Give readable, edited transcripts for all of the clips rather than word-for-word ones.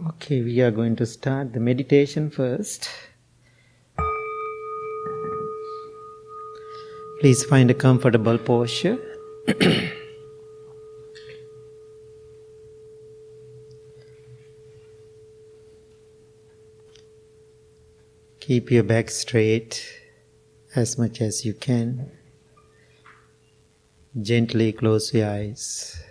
Okay, we are going to start the meditation first. Please find a comfortable posture. Keep your back straight as much as you can. Gently close your eyes.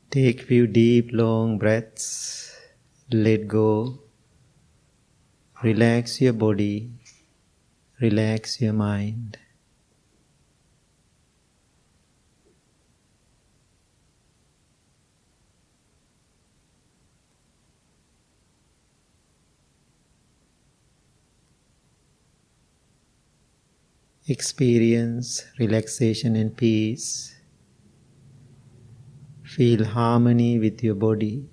Take few deep, long breaths. Let go. Relax your body. Relax your mind. Experience relaxation and peace. Feel harmony with your body.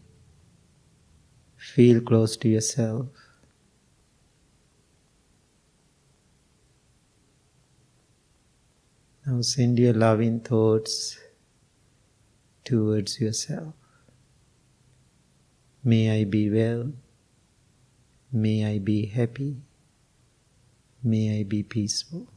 Feel close to yourself. Now send your loving thoughts towards yourself. May I be well. May I be happy. May I be peaceful.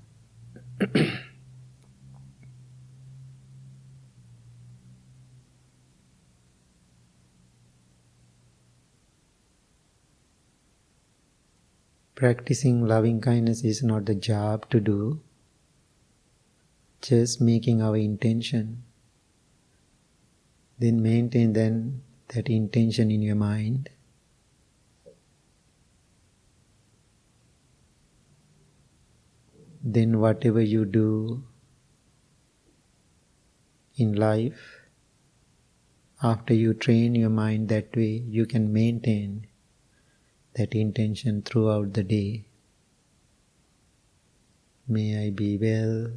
Practicing loving kindness is not the job to do, just making our intention. Then maintain that intention in your mind. Then whatever you do in life, after you train your mind that way, you can maintain that intention throughout the day. May I be well.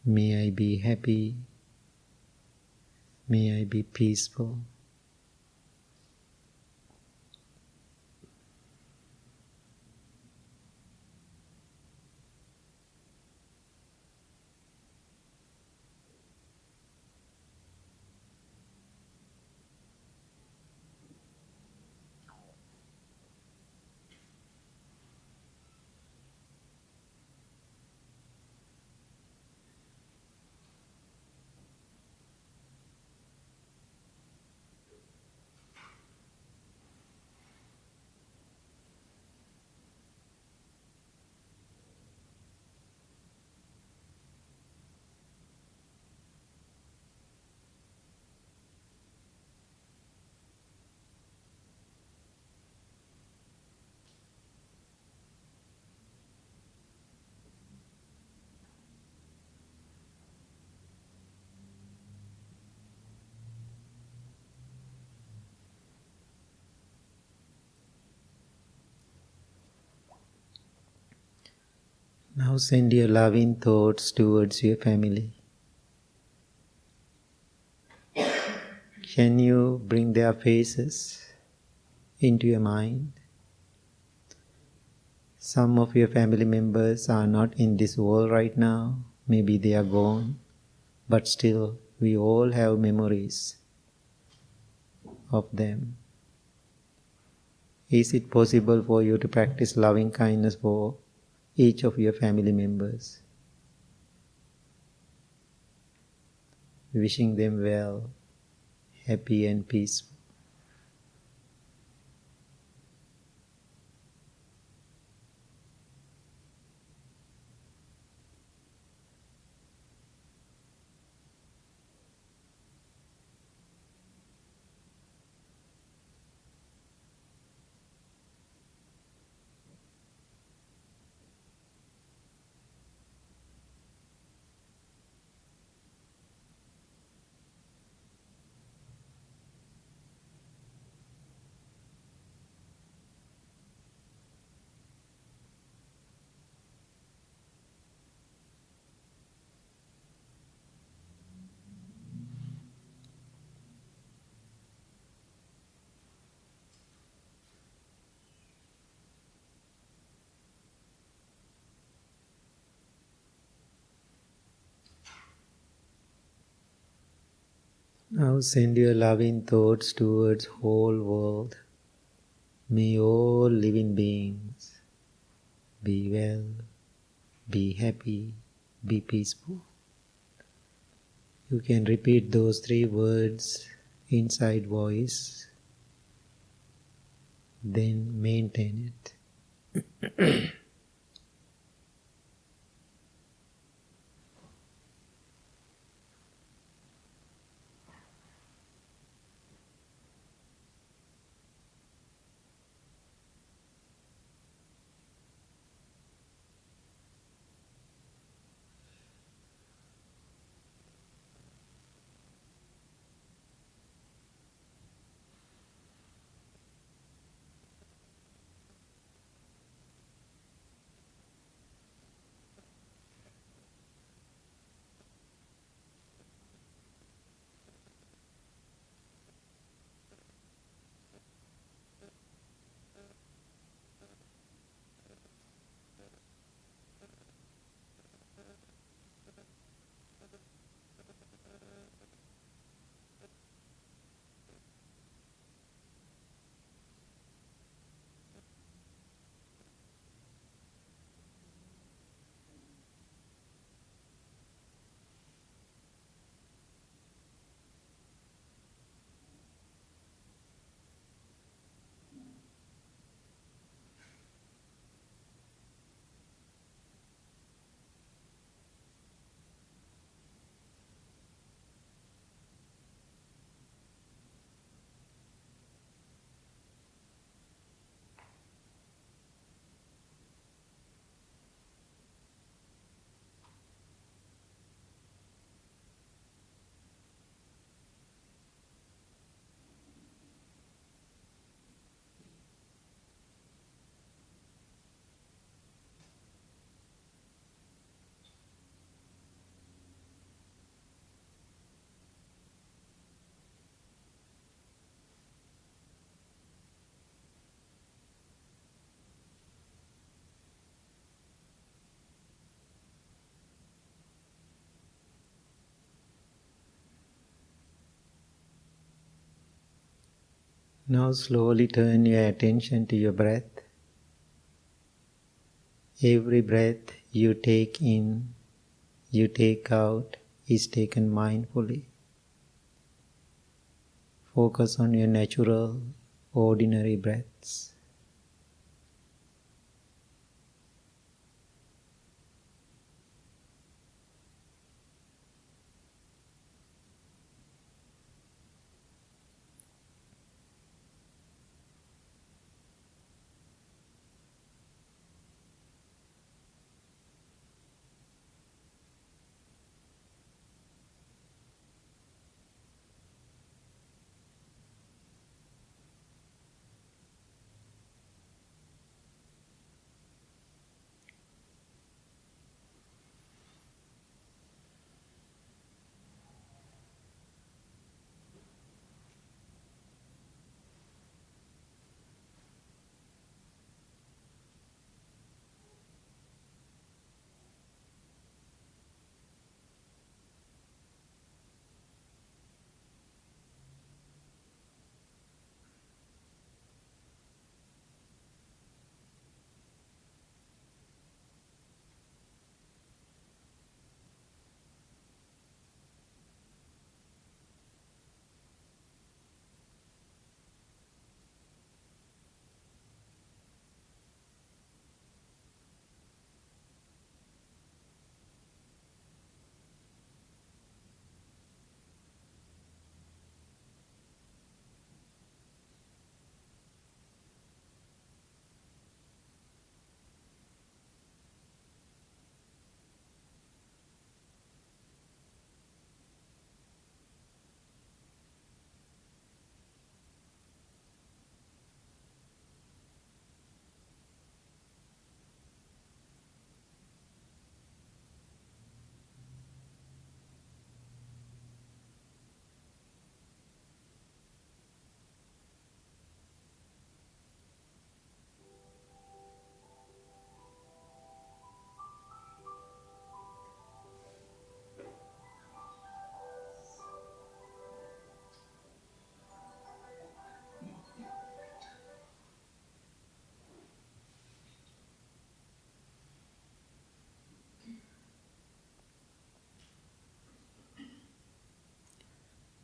May I be happy. May I be peaceful. Now send your loving thoughts towards your family. Can you bring their faces into your mind? Some of your family members are not in this world right now. Maybe they are gone. But still, we all have memories of them. Is it possible for you to practice loving kindness for each of your family members, wishing them well, happy and peaceful? Now send your loving thoughts towards whole world. May all living beings be well, be happy, be peaceful. You can repeat those 3 words inside voice, then maintain it. Now slowly turn your attention to your breath. Every breath you take in, you take out, is taken mindfully. Focus on your natural, ordinary breaths.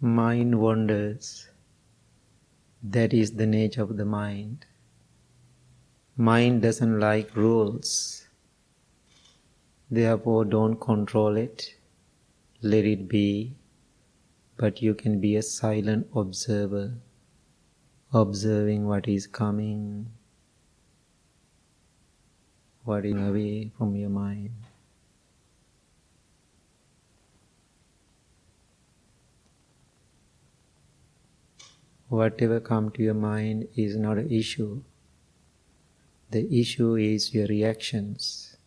Mind wanders. That is the nature of the mind. Mind doesn't like rules. Therefore, don't control it. Let it be. But you can be a silent observer, observing what is coming, what is away from your mind. Whatever comes to your mind is not an issue. The issue is your reactions.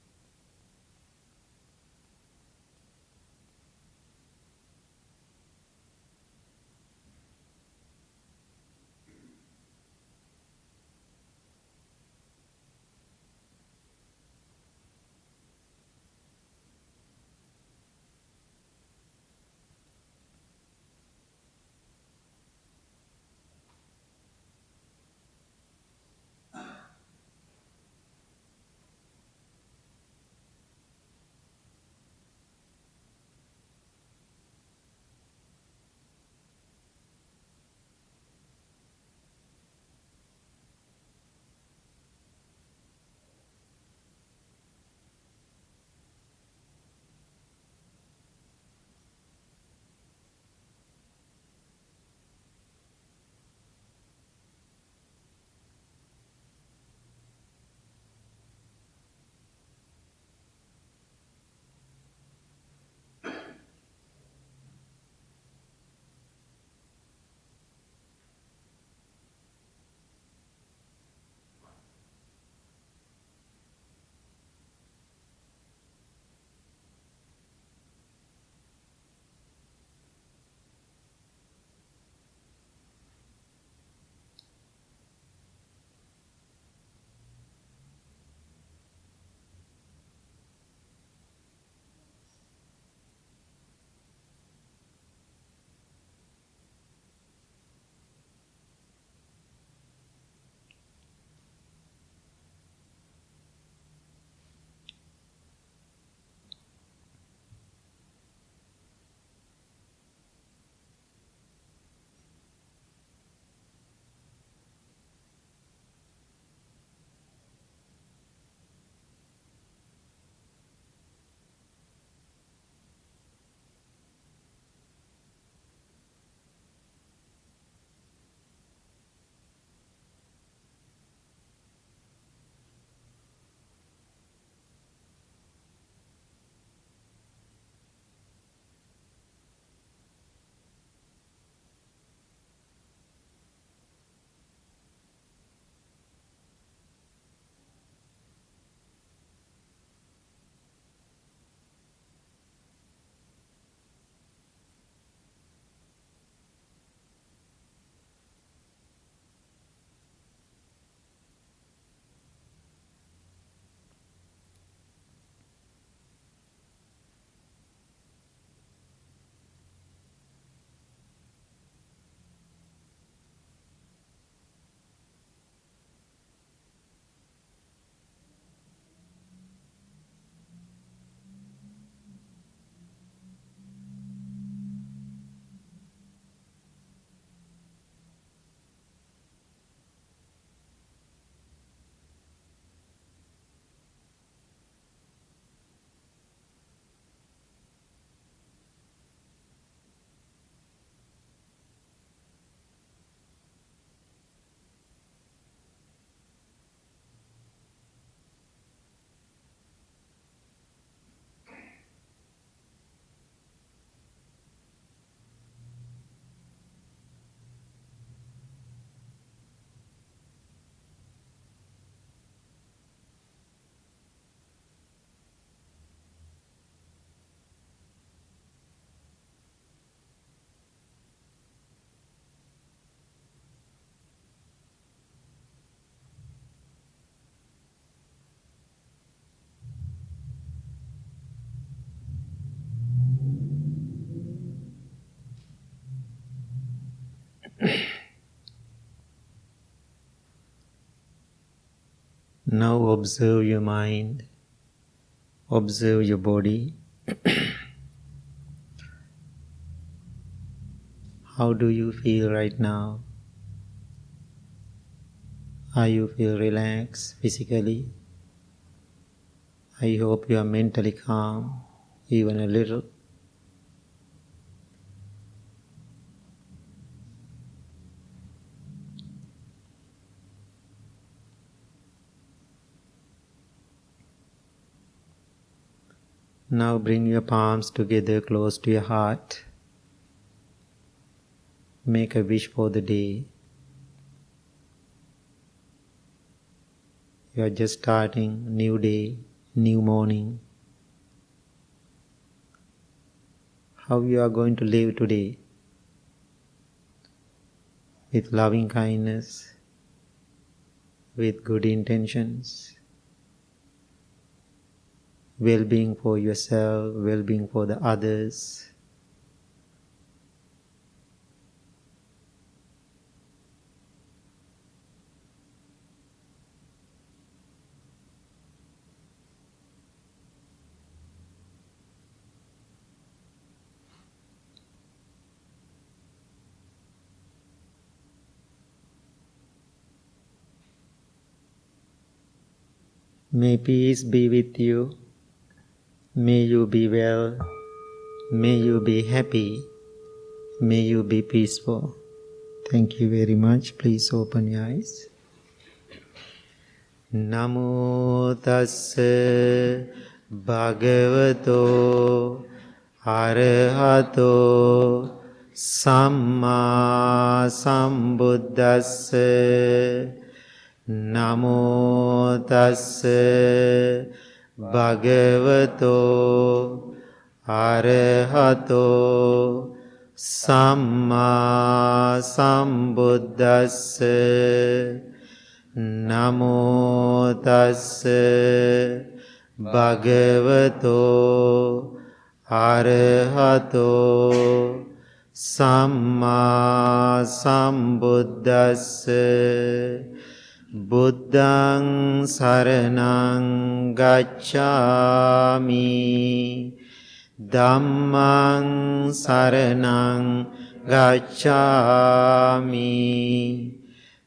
Now observe your mind, observe your body. How do you feel right now? Are you feel relaxed physically? I hope you are mentally calm, even a little. Now bring your palms together close to your heart. Make a wish for the day. You are just starting, new day, new morning. How you are going to live today? With loving kindness, with good intentions, well-being for yourself, well-being for the others. May peace be with you. May you be well. May you be happy. May you be peaceful. Thank you very much. Please open your eyes. Namo tassa bhagavato arahato samma sambuddhassa. Namo tassa bhagavato arahato samma sambuddhassa. Namo tassa bhagavato arahato samma sambuddhassa. Buddhaṃ saraṇaṃ gacchāmi. Dhammaṃ saraṇaṃ gacchāmi.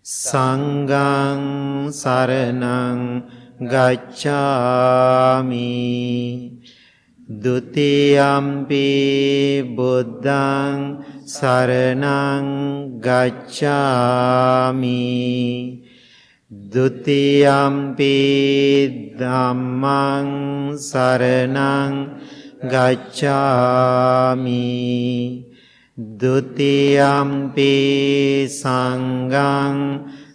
Sanghaṃ saraṇaṃ gacchāmi. Dutiyampi buddhaṃ saraṇaṃ gacchāmi. Dutiyampi dhammaṃ saraṇaṃ gacchāmi. Dutiyampi sanghaṃ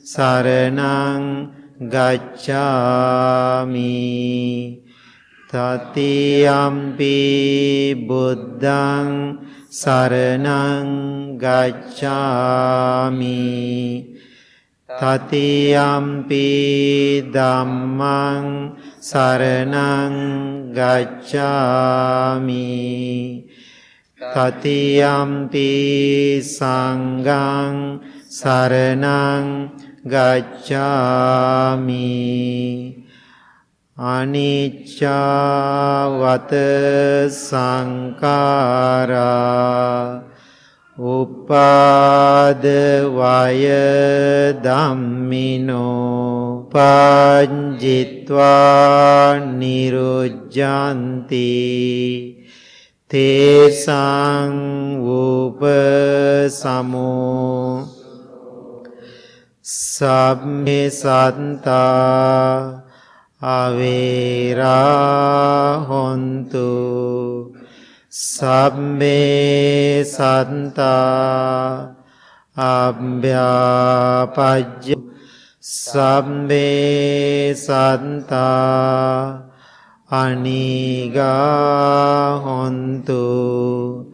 saraṇaṃ gacchāmi. Tatiyampi buddhaṃ saraṇaṃ gacchāmi. Tatiyampi dhammaṃ saraṇaṃ gacchāmi. Tatiyampi sanghaṃ saraṇaṃ gacchāmi. Anicca vata saṅkhārā Upādavaya dhammino pañjitva nirujjanti tesaṃ upasamo sabbe sattā avera hontu. Sabbe sattā abhyapajja. Sabbe sattā anigā hontu.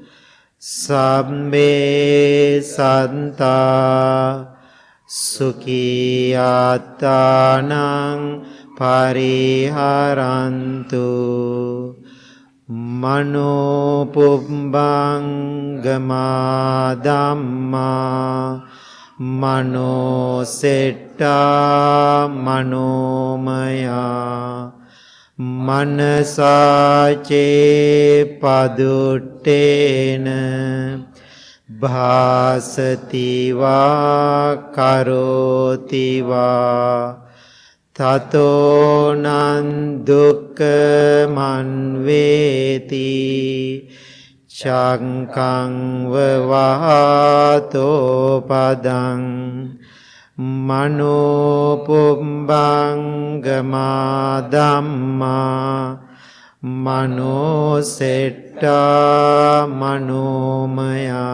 Sabbe sattā sukhiyatānaṃ pariharantu. Mano pubbangama dhamma mano setta manomaya manasace paduttena Bhasati va karoti va tato nan dukkha manveti chankang vavato padang mano pumbangama dhamma mano setta manomaya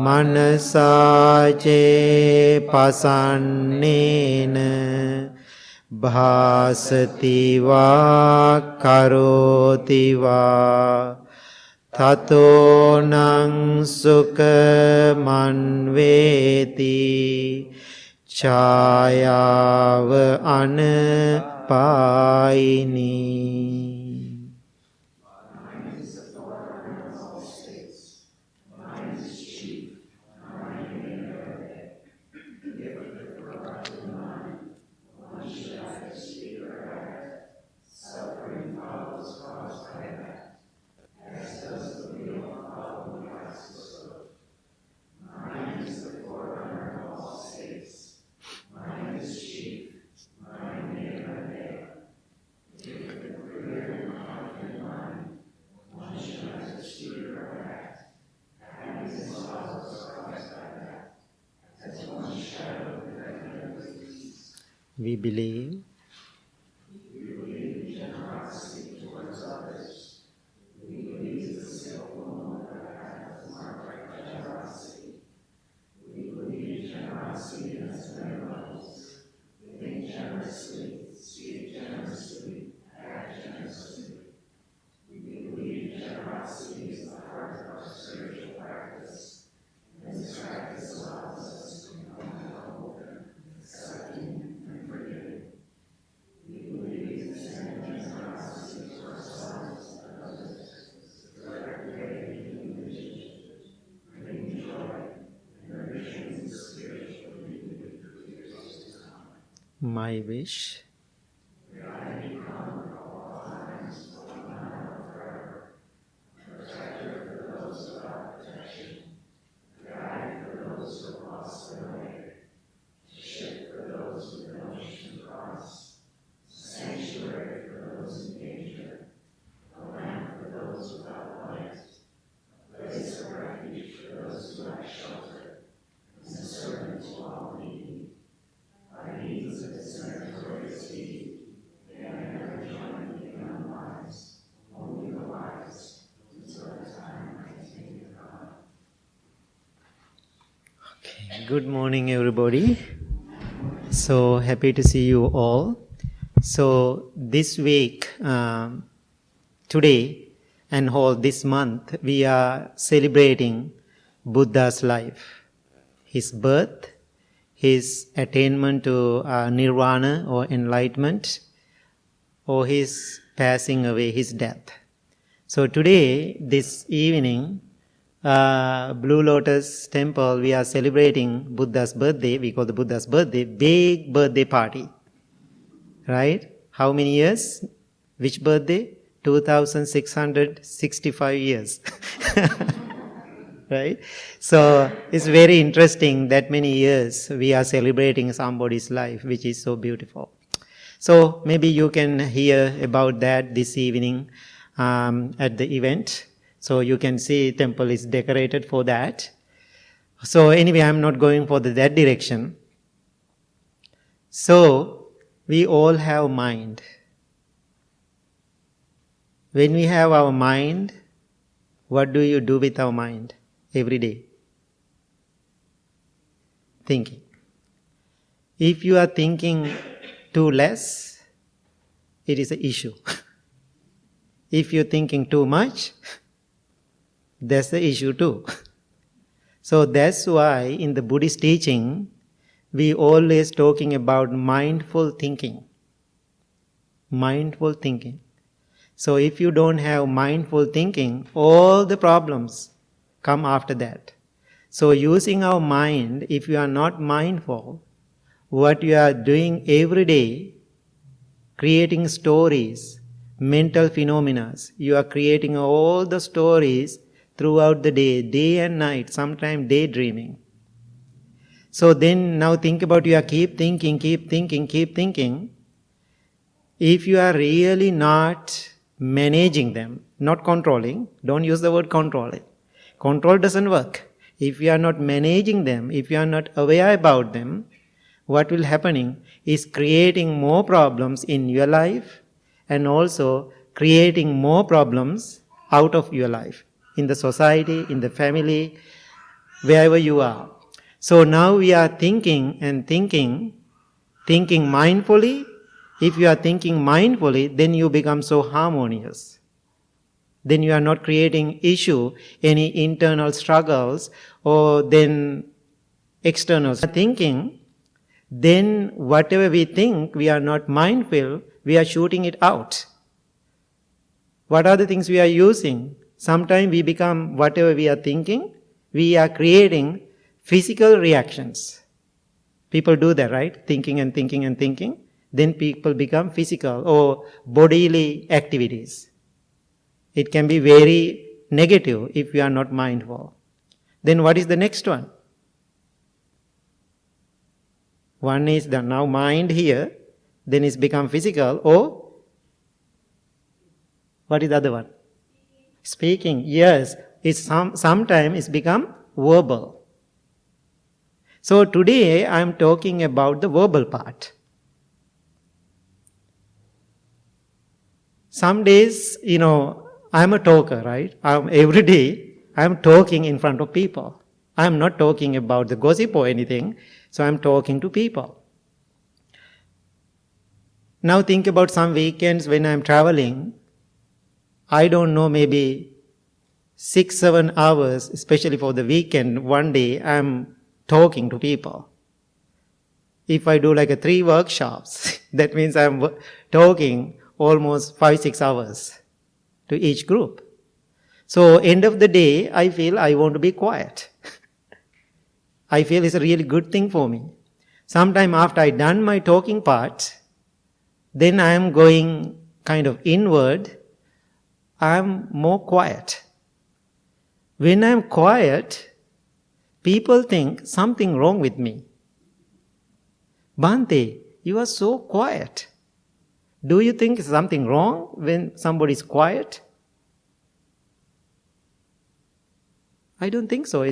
manasace pasannena bhasati va karoti va tato nang sukha manveti chayava anapayini. We believe generosity towards others. We believe the simple moment of generosity. We believe generosity as miracles. Think generously, speak generously, act generously. We believe generosity is the heart of spiritual practice. And this practice allows us to become more open, accepting, and forgiving. We believe extending generosity to ourselves and others is direct creating relationships, bringing joy, and nourishing the spiritual community for years to come. My wish. May I become at all times, both now and forever, a protector for those without protection, a guide for those who have lost their way, a ship for those with no ocean to cross, a sanctuary for those in danger, a lamp for those without light, a place of refuge for those who lack shelter, and a servant to all needy. By means of this meritorious deed, may I never join the unwise, only the wise, until the time I attain to God. Okay, good morning, everybody. So happy to see you all. So this week, today, and whole this month, we are celebrating Buddha's life, his birth, his attainment to nirvana or enlightenment, or his passing away, his death. So today, this evening, Blue Lotus Temple, we are celebrating Buddha's birthday. We call the Buddha's birthday, big birthday party. Right? How many years? Which birthday? 2,665 years. Right? So it's very interesting that many years we are celebrating somebody's life, which is so beautiful. So maybe you can hear about that this evening at the event. So you can see temple is decorated for that. So anyway, I'm not going for that direction. So we all have mind. When we have our mind, what do you do with our mind every day? Thinking. If you are thinking too less, it is an issue. If you're thinking too much, that's the issue too. So that's why in the Buddhist teaching, we always talking about mindful thinking. Mindful thinking. So if you don't have mindful thinking, all the problems come after that. So using our mind, if you are not mindful, what you are doing every day, creating stories, mental phenomena, you are creating all the stories throughout the day and night, sometimes daydreaming. So then now think about you are keep thinking. If you are really not managing them, not controlling, don't use the word controlling. Control doesn't work. If you are not managing them, if you are not aware about them, what will happening is creating more problems in your life and also creating more problems out of your life, in the society, in the family, wherever you are. So now we are thinking mindfully. If you are thinking mindfully, then you become so harmonious. Then you are not creating any internal struggles or then external thinking. Then whatever we think, we are not mindful, we are shooting it out. What are the things we are using? Sometimes we become whatever we are thinking, we are creating physical reactions. People do that, right? Thinking. Then people become physical or bodily activities. It can be very negative if we are not mindful. Then what is the next one? One is the now mind here, then it's become physical, or what is the other one? Speaking, yes. Sometimes it's become verbal. So today I am talking about the verbal part. Some days, I'm a talker, right? Every day I'm talking in front of people. I'm not talking about the gossip or anything, so I'm talking to people. Now think about some weekends when I'm traveling. I don't know, maybe 6-7 hours, especially for the weekend, one day I'm talking to people. If I do like 3 workshops, that means I'm talking almost 5-6 hours to each group. So end of the day, I feel I want to be quiet. I feel it's a really good thing for me. Sometime after I done my talking part, then I am going kind of inward. I am more quiet. When I am quiet, people think something wrong with me. Bhante, you are so quiet. Do you think something wrong when somebody is quiet? I don't think so.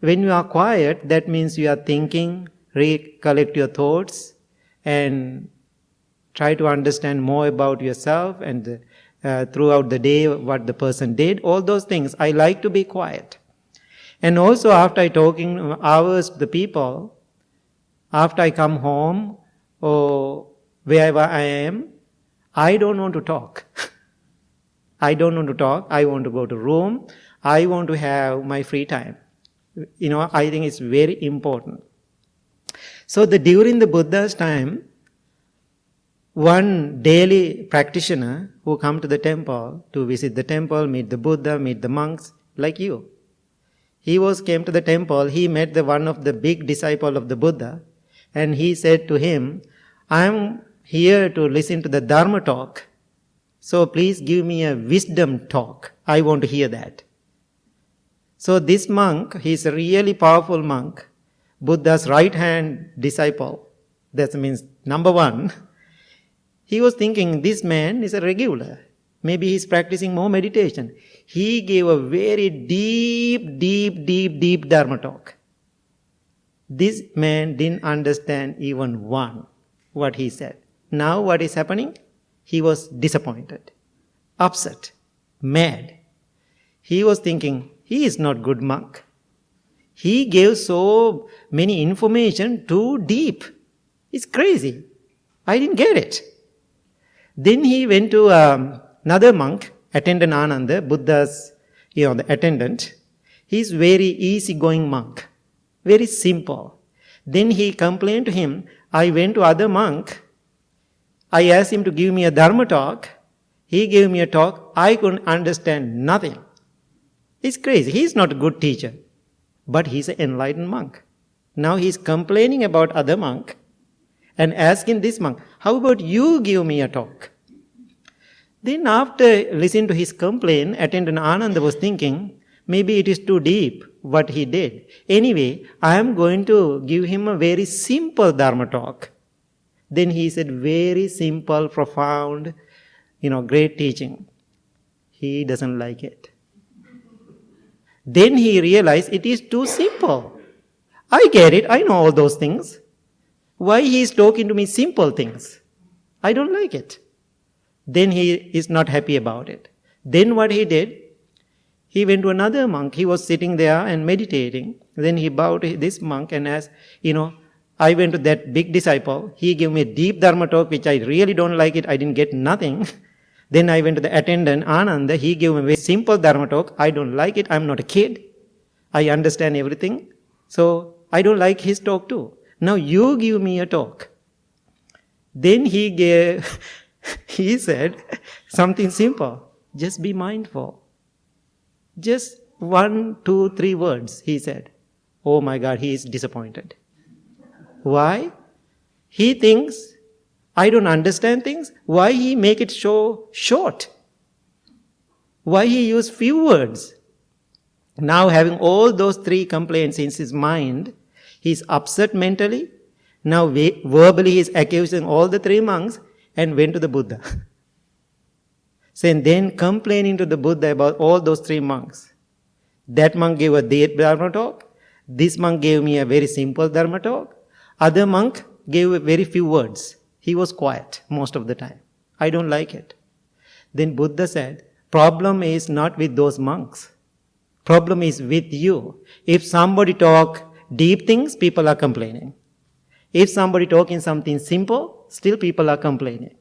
When you are quiet, that means you are thinking, recollect your thoughts, and try to understand more about yourself and throughout the day what the person did. All those things. I like to be quiet. And also after I talking hours to the people, after I come home or wherever I am, I don't want to talk. I want to go to room. I want to have my free time. I think it's very important. So during the Buddha's time, one daily practitioner who come to the temple to visit the temple, meet the Buddha, meet the monks, like you. He came to the temple, he met one of the big disciples of the Buddha, and he said to him, I'm here to listen to the Dharma talk, so please give me a wisdom talk. I want to hear that. So this monk, he's a really powerful monk, Buddha's right-hand disciple, that means number 1. He was thinking, this man is a regular. Maybe he's practicing more meditation. He gave a very deep Dharma talk. This man didn't understand even one what he said. Now what is happening? He was disappointed, upset, mad. He was thinking, he is not good monk. He gave so many information too deep. It's crazy. I didn't get it. Then he went to another monk, attendant Ananda, Buddha's, the attendant. He's very easygoing monk, very simple. Then he complained to him, I went to other monk, I asked him to give me a Dharma talk, he gave me a talk, I couldn't understand nothing. It's crazy, he's not a good teacher, but he's an enlightened monk. Now he's complaining about other monk and asking this monk, how about you give me a talk? Then after listening to his complaint, attendant Ananda was thinking, Maybe it is too deep what he did. Anyway, I am going to give him a very simple Dharma talk. Then he said, very simple, profound, great teaching. He doesn't like it. Then he realized it is too simple. I get it, I know all those things. Why he is talking to me simple things? I don't like it. Then he is not happy about it. Then what he did, he went to another monk. He was sitting there and meditating. Then he bowed to this monk and asked, I went to that big disciple. He gave me a deep Dharma talk, which I really don't like it. I didn't get nothing. Then I went to the attendant, Ananda. He gave me a very simple Dharma talk. I don't like it. I'm not a kid. I understand everything. So I don't like his talk too. Now you give me a talk. Then he said something simple. Just be mindful. Just 1, 2, 3 words, he said. Oh my God, he is disappointed. Why? He thinks, I don't understand things. Why he make it so short? Why he use few words? Now having all those 3 complaints in his mind, he is upset mentally. Now verbally he is accusing all the 3 monks and went to the Buddha. Then complaining to the Buddha about all those 3 monks. That monk gave a deep Dharma talk. This monk gave me a very simple Dharma talk. Other monk gave very few words. He was quiet most of the time. I don't like it. Then Buddha said, problem is not with those monks. Problem is with you. If somebody talk deep things, people are complaining. If somebody talking something simple, still people are complaining.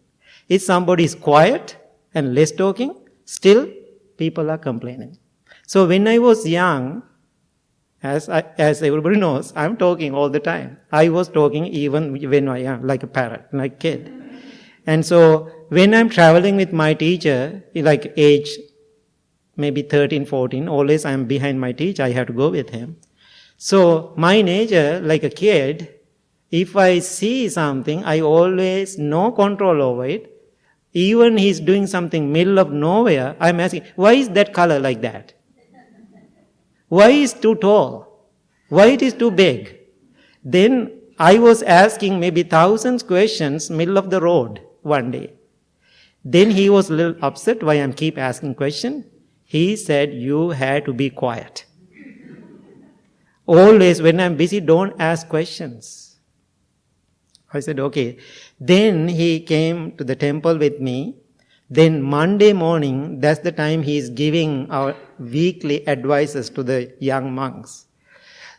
If somebody is quiet and less talking, still people are complaining. So when I was young, as everybody knows, I'm talking all the time. I was talking even when I am like a parrot, like a kid. And so when I'm traveling with my teacher, like age maybe 13, 14, always I'm behind my teacher, I have to go with him. So my nature, like a kid, if I see something, I always no control over it. Even he's doing something middle of nowhere, I'm asking, why is that color like that? Why is too tall? Why it is too big? Then I was asking maybe thousands questions middle of the road one day. Then he was a little upset why I keep asking question. He said, you had to be quiet. Always when I'm busy, don't ask questions. I said, okay. Then he came to the temple with me. Then Monday morning, that's the time he is giving our weekly advices to the young monks.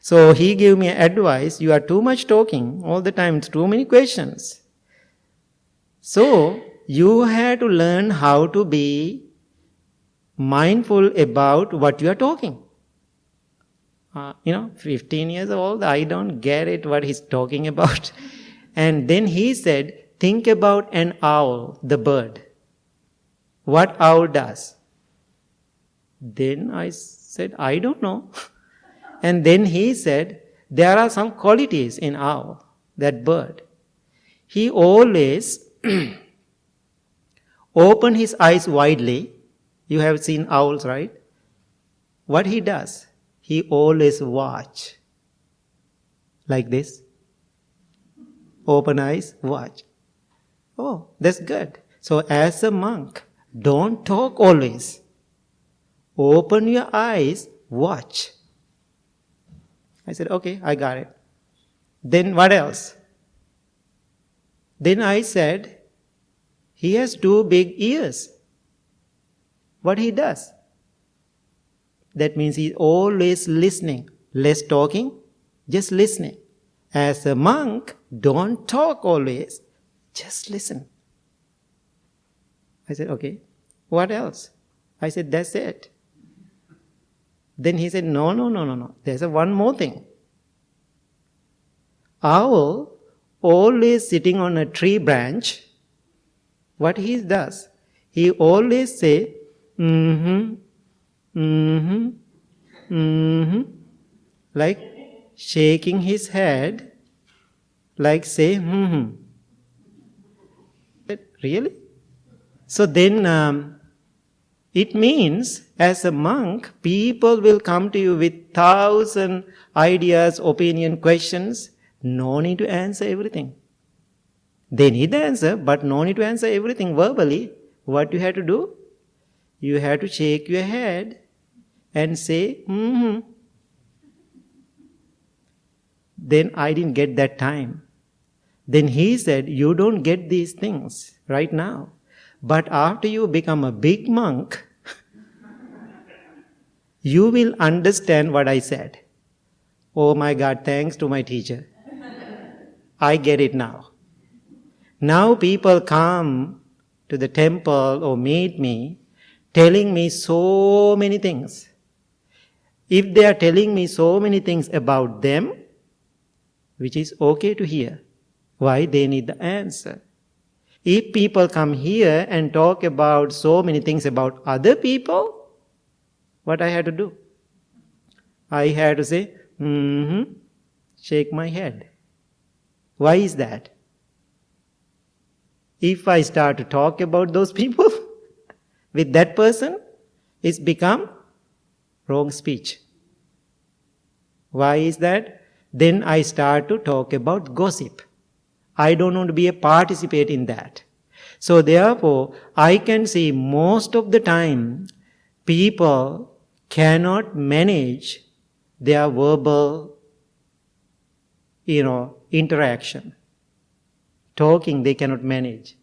So he gave me advice, you are too much talking all the time, it's too many questions. So you have to learn how to be mindful about what you are talking. 15 years old, I don't get it what he's talking about. And then he said, think about an owl, the bird. What owl does? Then I said, I don't know. And then he said, there are some qualities in owl, that bird. He always open his eyes widely. You have seen owls, right? What he does? He always watch. Like this. Open eyes, watch. Oh, that's good. So as a monk, don't talk always. Open your eyes, watch. I said, okay, I got it. Then what else? Then I said, he has 2 big ears. What he does? That means he's always listening. Less talking, just listening. As a monk, don't talk always. Just listen. I said, okay. What else? I said, that's it. Then he said, no. There's one more thing. Owl always sitting on a tree branch. What he does? He always say, like shaking his head, like say, Really? So then it means As a monk, people will come to you with 1,000 ideas, opinion, questions. No need to answer everything. They need the answer, but no need to answer everything verbally. What you have to do? You have to shake your head and say, Then I didn't get that time. Then he said, you don't get these things right now. But after you become a big monk, you will understand what I said. Oh my God, thanks to my teacher. I get it now. Now people come to the temple or meet me telling me so many things. If they are telling me so many things about them, which is okay to hear, why they need the answer. If people come here and talk about so many things about other people, what I had to do? I had to say, shake my head. Why is that? If I start to talk about those people with that person, it's become wrong speech. Why is that? Then I start to talk about gossip. I don't want to be a participant in that. So therefore, I can see most of the time, people cannot manage their verbal, interaction. Talking, they cannot manage.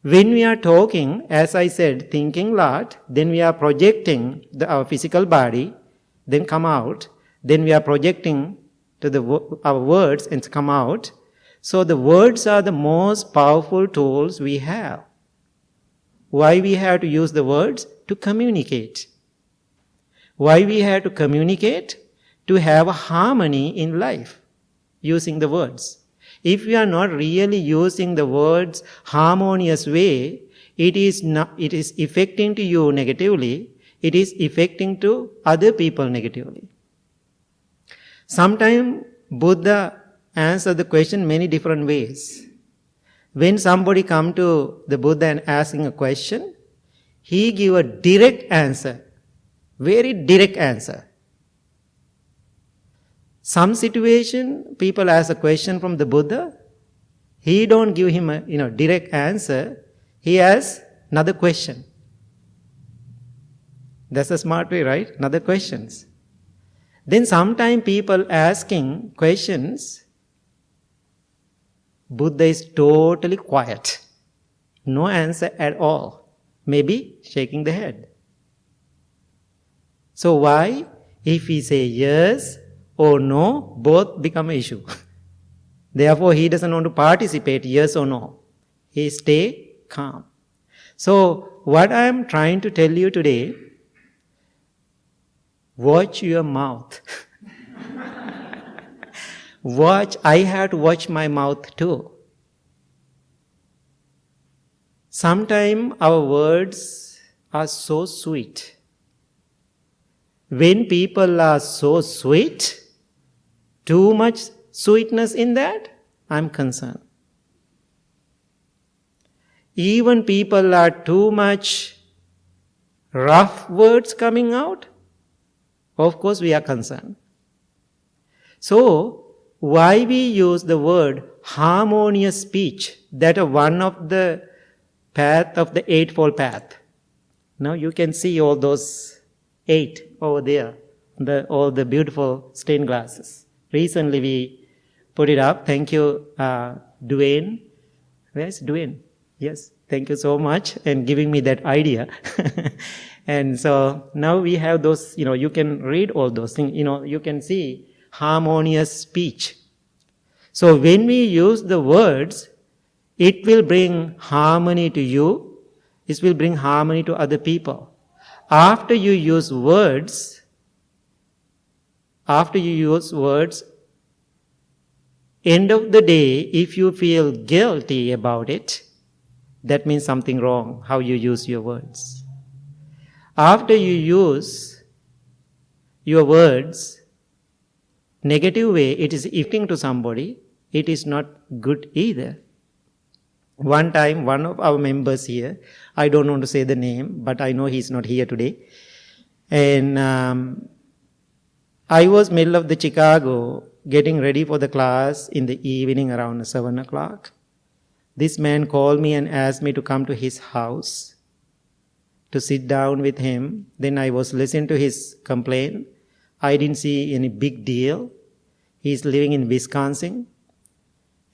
When we are talking, as I said, thinking a lot, then we are projecting our physical body, then come out. Then we are projecting to our words and come out. So the words are the most powerful tools we have. Why we have to use the words? To communicate. Why we have to communicate? To have a harmony in life, using the words. If we are not really using the words harmonious way, it is affecting to you negatively, it is affecting to other people negatively. Sometimes Buddha answers the question many different ways. When somebody come to the Buddha and asking a question, he give a direct answer, very direct answer. Some situation, people ask a question from the Buddha, he don't give him a direct answer, he asks another question. That's a smart way, right? Another questions. Then sometimes people asking questions, Buddha is totally quiet. No answer at all. Maybe shaking the head. So why? If he say yes or no, both become an issue. Therefore, he doesn't want to participate, yes or no. He stay calm. So, what I am trying to tell you today, watch your mouth. I have to watch my mouth too. Sometimes our words are so sweet. When people are so sweet, too much sweetness in that, I'm concerned. Even people are too much rough words coming out, of course we are concerned. So, why we use the word harmonious speech? That is one of the path of the Eightfold Path. Now you can see all those 8 over there, all the beautiful stained glasses. Recently we put it up. Thank you, Dwayne. Where's Dwayne? Yes, thank you so much and giving me that idea. And so now we have those, you can read all those things, you can see harmonious speech. So when we use the words, it will bring harmony to you, it will bring harmony to other people. After you use words, end of the day, if you feel guilty about it, that means something wrong, how you use your words. After you use your words negative way, it is affecting to somebody, it is not good either. One time, one of our members here, I don't want to say the name, but I know he's not here today. And I was middle of the Chicago getting ready for the class in the evening around 7 o'clock. This man called me and asked me to come to his house to sit down with him. Then I was listening to his complaint. I didn't see any big deal. He's living in Wisconsin.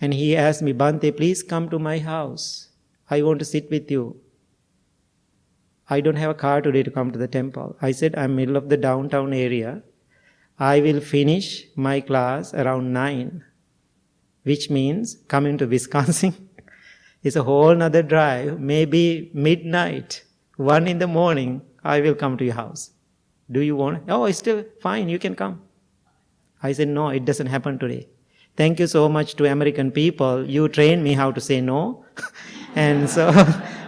And he asked me, Bhante, please come to my house. I want to sit with you. I don't have a car today to come to the temple. I said, I'm middle of the downtown area. I will finish my class around 9, which means coming to Wisconsin is a whole nother drive. Maybe midnight, 1 in the morning, I will come to your house. Do you want? Oh, it's still fine, you can come. I said, no, it doesn't happen today. Thank you so much to American people. You trained me how to say no. And so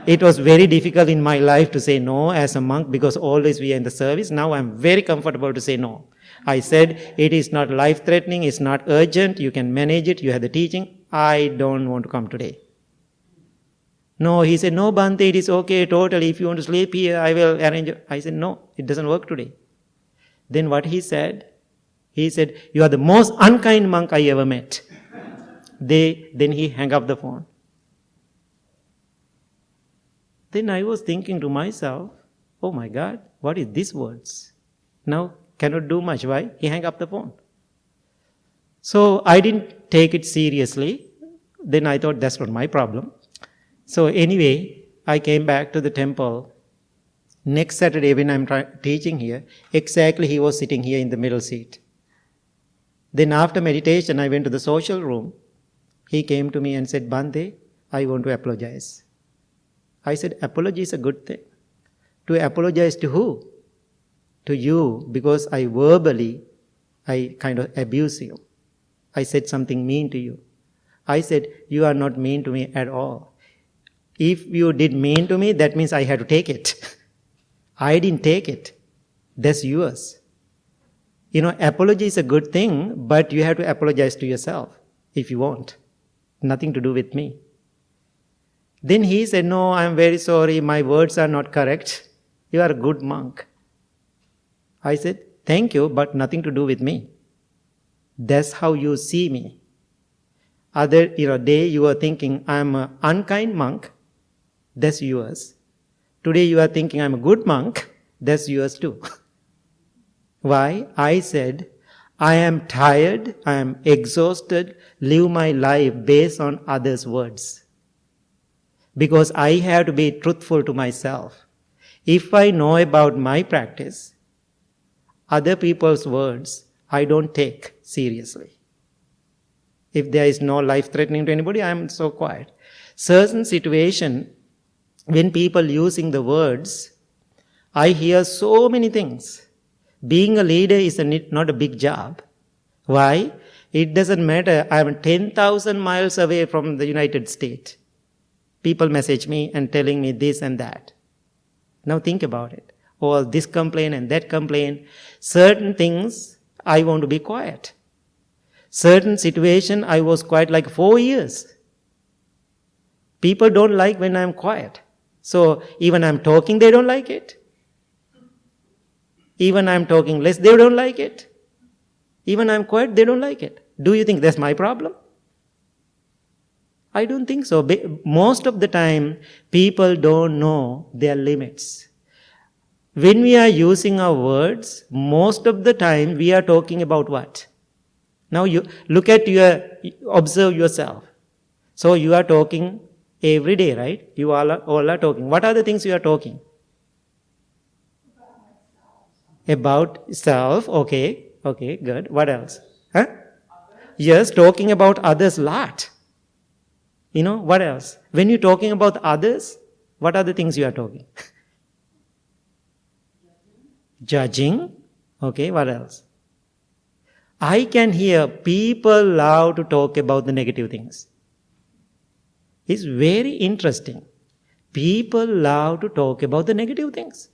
it was very difficult in my life to say no as a monk because always we are in the service. Now I'm very comfortable to say no. I said, it is not life-threatening, it's not urgent, you can manage it, you have the teaching. I don't want to come today. No, he said, no, Bhante, it is okay, totally. If you want to sleep here, I will arrange it. I said, no, it doesn't work today. Then what he said, you are the most unkind monk I ever met. Then he hung up the phone. Then I was thinking to myself, oh my God, what is these words? Now, cannot do much. Why? He hung up the phone. So I didn't take it seriously. Then I thought that's not my problem. So anyway, I came back to the temple. Next Saturday when I'm teaching here, exactly he was sitting here in the middle seat. Then after meditation, I went to the social room. He came to me and said, Bhante, I want to apologize. I said, apology is a good thing. To apologize to who? To you, because I kind of abused you. I said something mean to you. I said, you are not mean to me at all. If you did mean to me, that means I had to take it. I didn't take it. That's yours. Apology is a good thing, but you have to apologize to yourself if you want. Nothing to do with me. Then he said, no, I'm very sorry, my words are not correct. You are a good monk. I said, thank you, but nothing to do with me. That's how you see me. Other day you are thinking, I'm an unkind monk. That's yours. Today you are thinking, I'm a good monk. That's yours too. Why? I said, I am tired, I am exhausted, live my life based on others' words. Because I have to be truthful to myself. If I know about my practice, other people's words, I don't take seriously. If there is no life threatening to anybody, I am so quiet. Certain situation, when people using the words, I hear so many things. Being a leader is not a big job. Why? It doesn't matter. I am 10,000 miles away from the United States. People message me and telling me this and that. Now think about it. All this complaint and that complaint. Certain things, I want to be quiet. Certain situation, I was quiet like 4 years. People don't like when I'm quiet. So even I'm talking, they don't like it. Even I'm talking less, they don't like it. Even I'm quiet, they don't like it. Do you think that's my problem? I don't think so. Most of the time, people don't know their limits. When we are using our words, most of the time we are talking about what? Now you look at observe yourself. So you are talking every day, right? You all are talking. What are the things you are talking? About self, okay, good. What else? Huh? Yes, talking about others lot. What else? When you're talking about others, what are the things you are talking? Judging. Okay, what else? I can hear people love to talk about the negative things. It's very interesting. People love to talk about the negative things.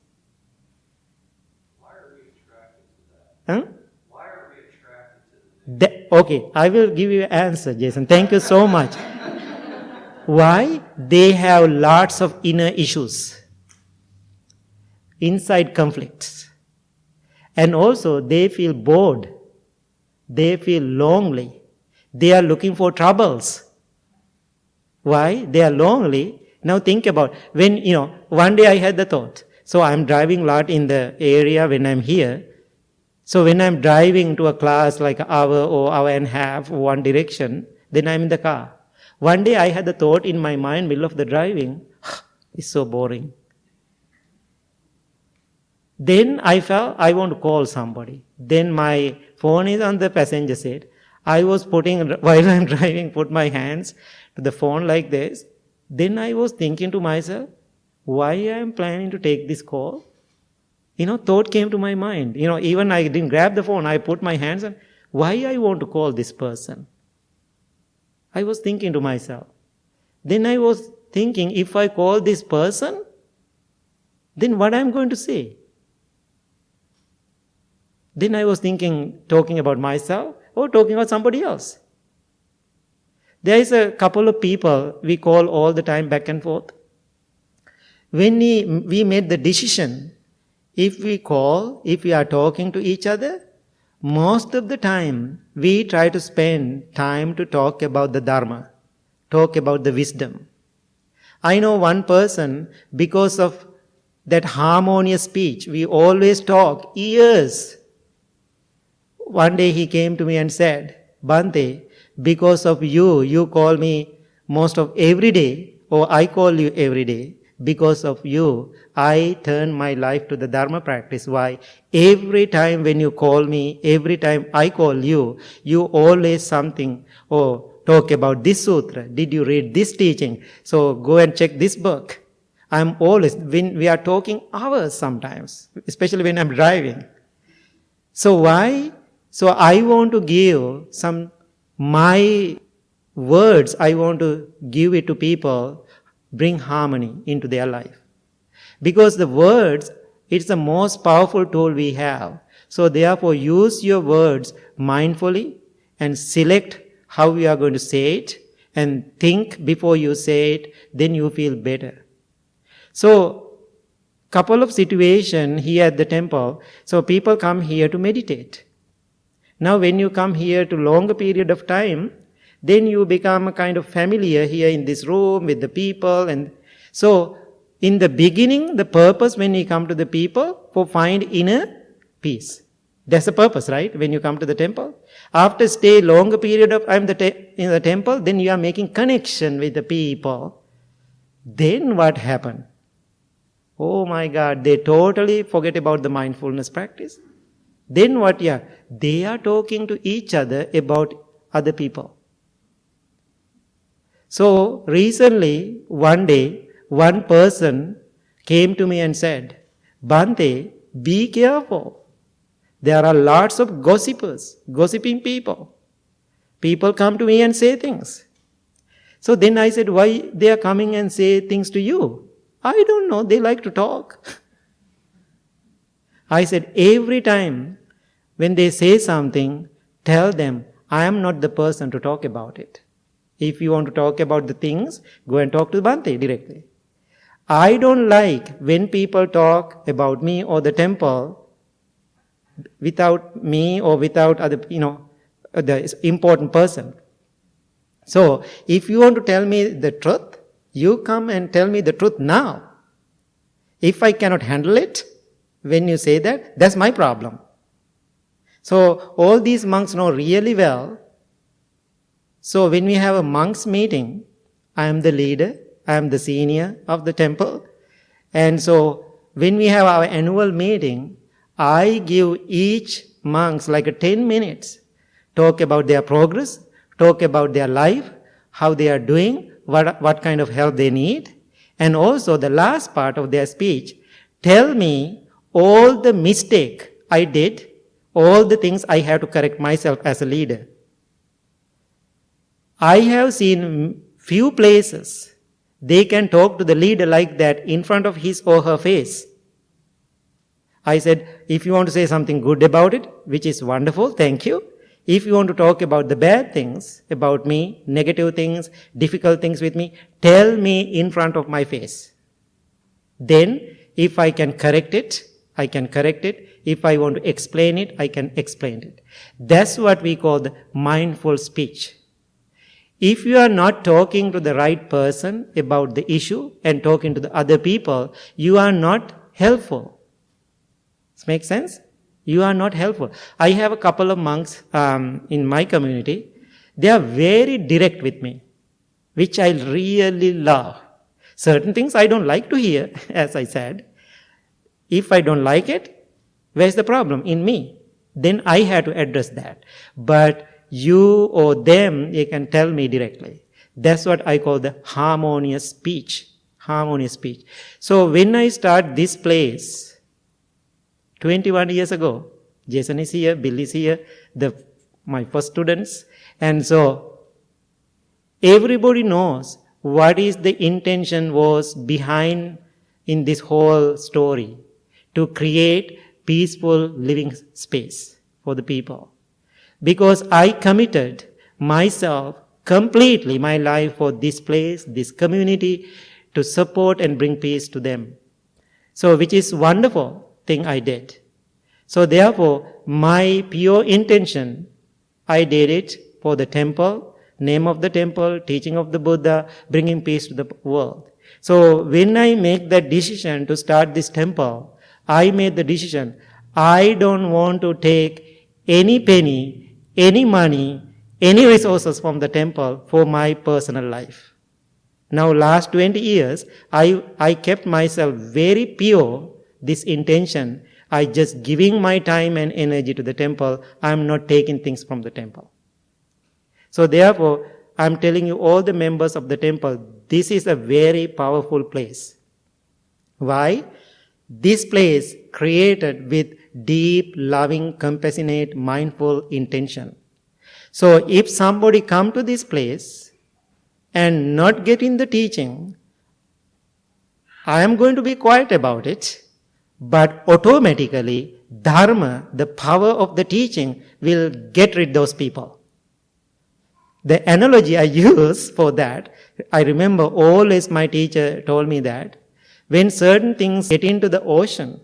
Huh? Why are we attracted to the okay, I will give you an answer, Jason. Thank you so much. Why? They have lots of inner issues, inside conflicts. And also they feel bored. They feel lonely. They are looking for troubles. Why? They are lonely. Now think about when, one day I had the thought. So I'm driving a lot in the area when I'm here. So when I'm driving to a class like an hour or hour and a half, one direction, then I'm in the car. One day I had the thought in my mind, middle of the driving, it's so boring. Then I felt I want to call somebody. Then my phone is on the passenger seat. I was while I'm driving, put my hands to the phone like this. Then I was thinking to myself, why I am planning to take this call? Thought came to my mind. Even I didn't grab the phone. I put my hands on, why I want to call this person? I was thinking to myself. Then I was thinking, if I call this person, then what I'm going to say? Then I was thinking, talking about myself or talking about somebody else. There is a couple of people we call all the time back and forth. When we made the decision, if we are talking to each other, most of the time we try to spend time to talk about the Dharma, talk about the wisdom. I know one person, because of that harmonious speech, we always talk years. One day he came to me and said, Bhante, because of you call me most of every day, or I call you every day. Because of you, I turn my life to the Dharma practice. Why? Every time when you call me, every time I call you always something, talk about this sutra. Did you read this teaching? So go and check this book. I'm always, when we are talking hours sometimes, especially when I'm driving. So why? So I want to give my words, I want to give it to people, bring harmony into their life. Because the words, it's the most powerful tool we have. So therefore use your words mindfully and select how you are going to say it and think before you say it, then you feel better. So couple of situations here at the temple, so people come here to meditate. Now when you come here to longer period of time, then you become a kind of familiar here in this room with the people. And so in the beginning, the purpose when you come to the people, for find inner peace. That's the purpose, right? When you come to the temple. After stay longer period of time in the temple, then you are making connection with the people. Then what happened? Oh my God, they totally forget about the mindfulness practice. Then what? They are talking to each other about other people. So recently, one day, one person came to me and said, Bhante, be careful. There are lots of gossipers, gossiping people. People come to me and say things. So then I said, why they are coming and say things to you? I don't know, they like to talk. I said, every time when they say something, tell them, I am not the person to talk about it. If you want to talk about the things, go and talk to Bhante directly. I don't like when people talk about me or the temple without me or without other, the important person. So, if you want to tell me the truth, you come and tell me the truth now. If I cannot handle it, when you say that, that's my problem. So, all these monks know really well. So, when we have a monks meeting, I am the leader, I am the senior of the temple. And so, when we have our annual meeting, I give each monks like 10 minutes, talk about their progress, talk about their life, how they are doing, what kind of help they need. And also the last part of their speech, tell me all the mistake I did, all the things I have to correct myself as a leader. I have seen few places they can talk to the leader like that in front of his or her face. I said, if you want to say something good about it, which is wonderful, thank you. If you want to talk about the bad things about me, negative things, difficult things with me, tell me in front of my face. Then, if I can correct it, I can correct it. If I want to explain it, I can explain it. That's what we call the mindful speech. If you are not talking to the right person about the issue and talking to the other people, you are not helpful. Does it make sense? You are not helpful. I have a couple of monks in my community. They are very direct with me, which I really love. Certain things I don't like to hear, as I said. If I don't like it, where's the problem? In me. Then I have to address that. But you or them, you can tell me directly. That's what I call the harmonious speech. Harmonious speech. So when I start this place, 21 years ago, Jason is here, Bill is here, my first students. And so everybody knows what is the intention was behind in this whole story. To create peaceful living space for the people. Because I committed myself completely, my life for this place, this community, to support and bring peace to them. So which is wonderful thing I did. So therefore, my pure intention, I did it for the temple, name of the temple, teaching of the Buddha, bringing peace to the world. So when I make that decision to start this temple, I made the decision, I don't want to take any penny, any money, any resources from the temple for my personal life. Now last 20 years, I kept myself very pure, this intention. I just giving my time and energy to the temple. I'm not taking things from the temple. So therefore, I'm telling you all the members of the temple, this is a very powerful place. Why? This place created with deep, loving, compassionate, mindful intention. So if somebody come to this place and not getting the teaching, I am going to be quiet about it, but automatically Dharma, the power of the teaching, will get rid of those people. The analogy I use for that, I remember always my teacher told me that when certain things get into the ocean,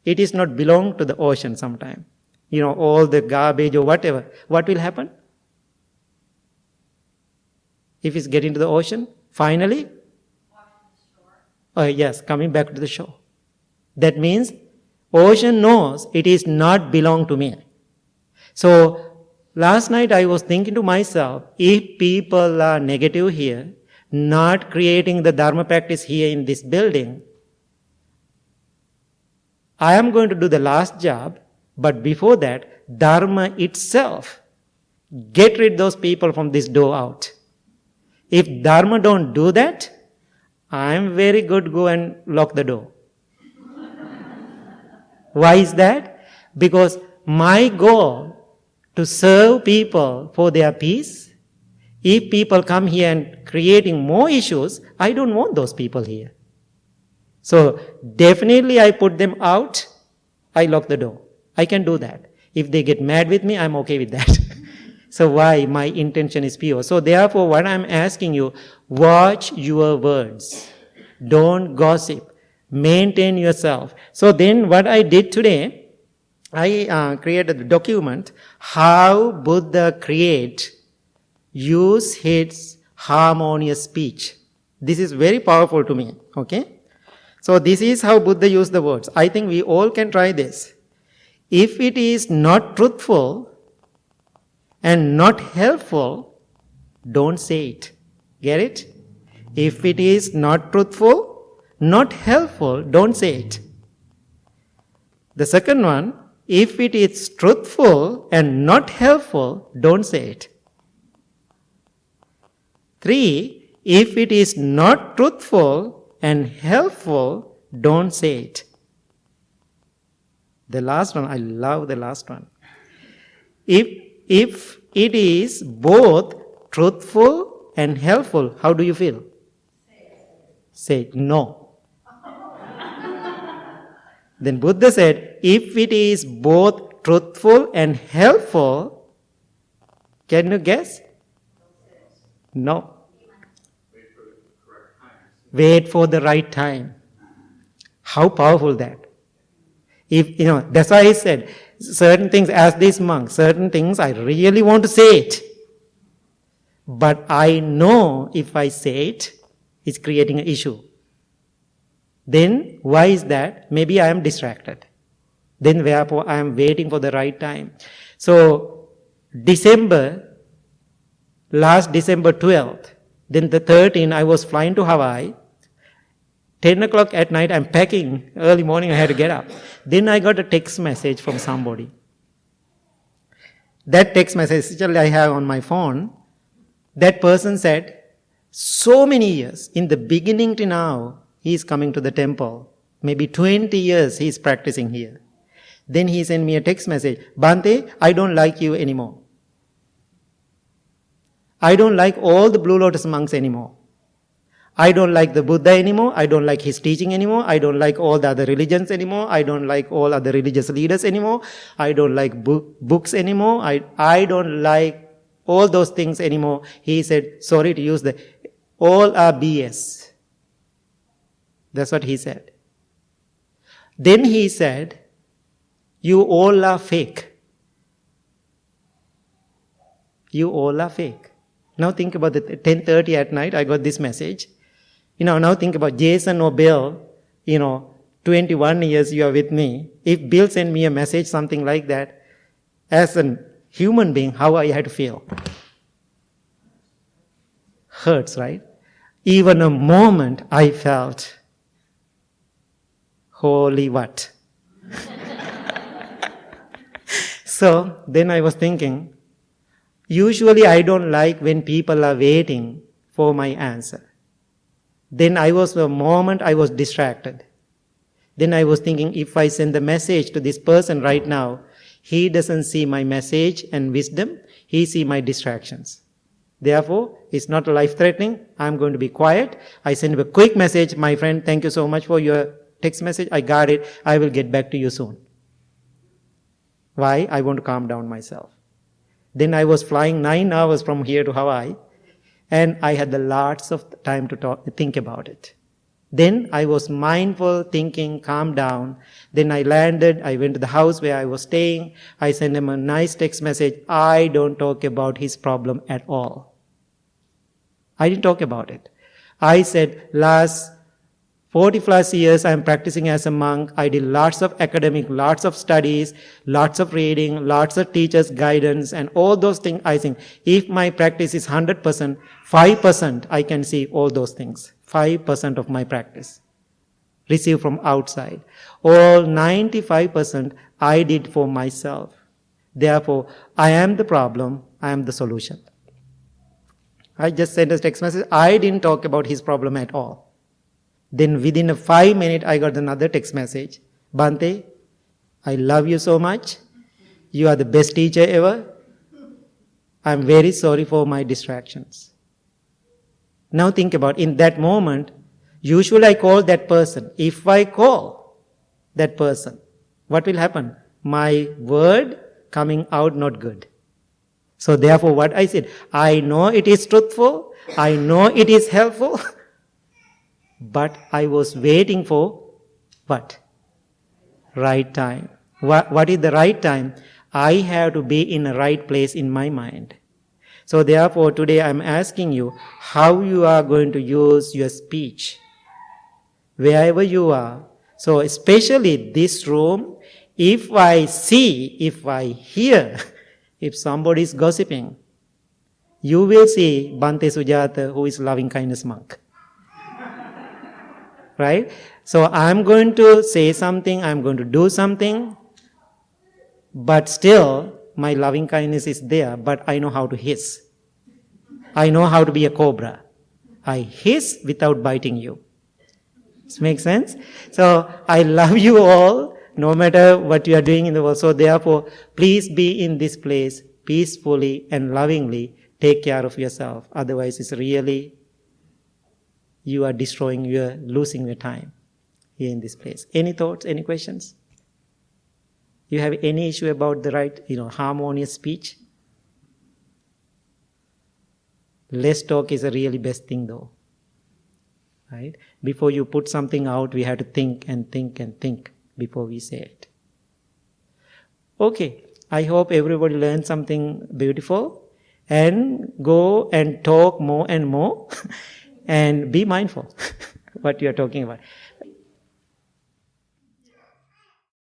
it is not belong to the ocean sometime. All the garbage or whatever. What will happen? If it's getting to the ocean, finally? Yes, coming back to the shore. That means ocean knows it is not belong to me. So last night I was thinking to myself, if people are negative here, not creating the Dharma practice here in this building, I am going to do the last job, but before that, Dharma itself, get rid of those people from this door out. If Dharma don't do that, I am very good, go and lock the door. Why is that? Because my goal to serve people for their peace, if people come here and creating more issues, I don't want those people here. So definitely I put them out, I lock the door. I can do that. If they get mad with me, I'm okay with that. So why? My intention is pure. So therefore what I'm asking you, watch your words. Don't gossip. Maintain yourself. So then what I did today, I created a document, how Buddha use his harmonious speech. This is very powerful to me. Okay? So this is how Buddha used the words. I think we all can try this. If it is not truthful and not helpful, don't say it. Get it? If it is not truthful, not helpful, don't say it. The second one, if it is truthful and not helpful, don't say it. 3, if it is not truthful and helpful, don't say it. The last one, I love the last one. If it is both truthful and helpful, how do you feel? Say no. Then Buddha said, if it is both truthful and helpful, can you guess? No. Wait for the right time. How powerful that. That's why I said, certain things, as this monk, certain things I really want to say it. But I know if I say it, it's creating an issue. Then why is that? Maybe I am distracted. Then therefore I am waiting for the right time. So last December 12th, then the 13th I was flying to Hawaii. 10 o'clock at night I'm packing. Early morning I had to get up. Then I got a text message from somebody. That text message I have on my phone. That person said, so many years, in the beginning to now, he is coming to the temple. Maybe 20 years he is practicing here. Then he sent me a text message, Bhante, I don't like you anymore. I don't like all the Blue Lotus monks anymore. I don't like the Buddha anymore. I don't like his teaching anymore. I don't like all the other religions anymore. I don't like all other religious leaders anymore. I don't like books anymore. I don't like all those things anymore. He said, sorry to use all are BS. That's what he said. Then he said, you all are fake. You all are fake. Now think about it. 10:30 at night, I got this message. Now think about Jason or Bill, 21 years you are with me. If Bill sent me a message, something like that, as a human being, how I had to feel? Hurts, right? Even a moment I felt, holy what? So then I was thinking, usually I don't like when people are waiting for my answer. Then the moment I was distracted. Then I was thinking, if I send the message to this person right now, he doesn't see my message and wisdom, he see my distractions. Therefore, it's not life-threatening. I'm going to be quiet. I send him a quick message, my friend, thank you so much for your text message. I got it. I will get back to you soon. Why? I want to calm down myself. Then I was flying 9 hours from here to Hawaii, and I had lots of time to think about it. Then I was mindful, thinking, calm down. Then I landed, I went to the house where I was staying. I sent him a nice text message. I don't talk about his problem at all. I didn't talk about it. I said, last 40 plus years I am practicing as a monk. I did lots of academic, lots of studies, lots of reading, lots of teachers' guidance, and all those things. I think if my practice is 100%, 5% I can see all those things. 5% of my practice received from outside. All 95% I did for myself. Therefore, I am the problem, I am the solution. I just sent a text message. I didn't talk about his problem at all. Then within 5 minutes, I got another text message. Bhante, I love you so much. You are the best teacher ever. I'm very sorry for my distractions. Now think about, in that moment, usually I call that person. If I call that person, what will happen? My word coming out not good. So therefore what I said, I know it is truthful, I know it is helpful, but I was waiting for what? Right time. What is the right time? I have to be in the right place in my mind. So therefore today I am asking you how you are going to use your speech wherever you are. So especially this room, if I see, if I hear, if somebody is gossiping, you will see Bhante Sujatha, who is loving kindness monk. Right? So I'm going to say something, I'm going to do something, but still my loving kindness is there, but I know how to hiss. I know how to be a cobra. I hiss without biting you. Does it make sense? So I love you all, no matter what you are doing in the world. So therefore, please be in this place peacefully and lovingly. Take care of yourself. Otherwise, it's really, you are losing your time here in this place. Any thoughts, any questions? You have any issue about the right, harmonious speech? Less talk is a really best thing though. Right? Before you put something out, we have to think and think and think before we say it. Okay, I hope everybody learned something beautiful and go and talk more and more and be mindful what you are talking about.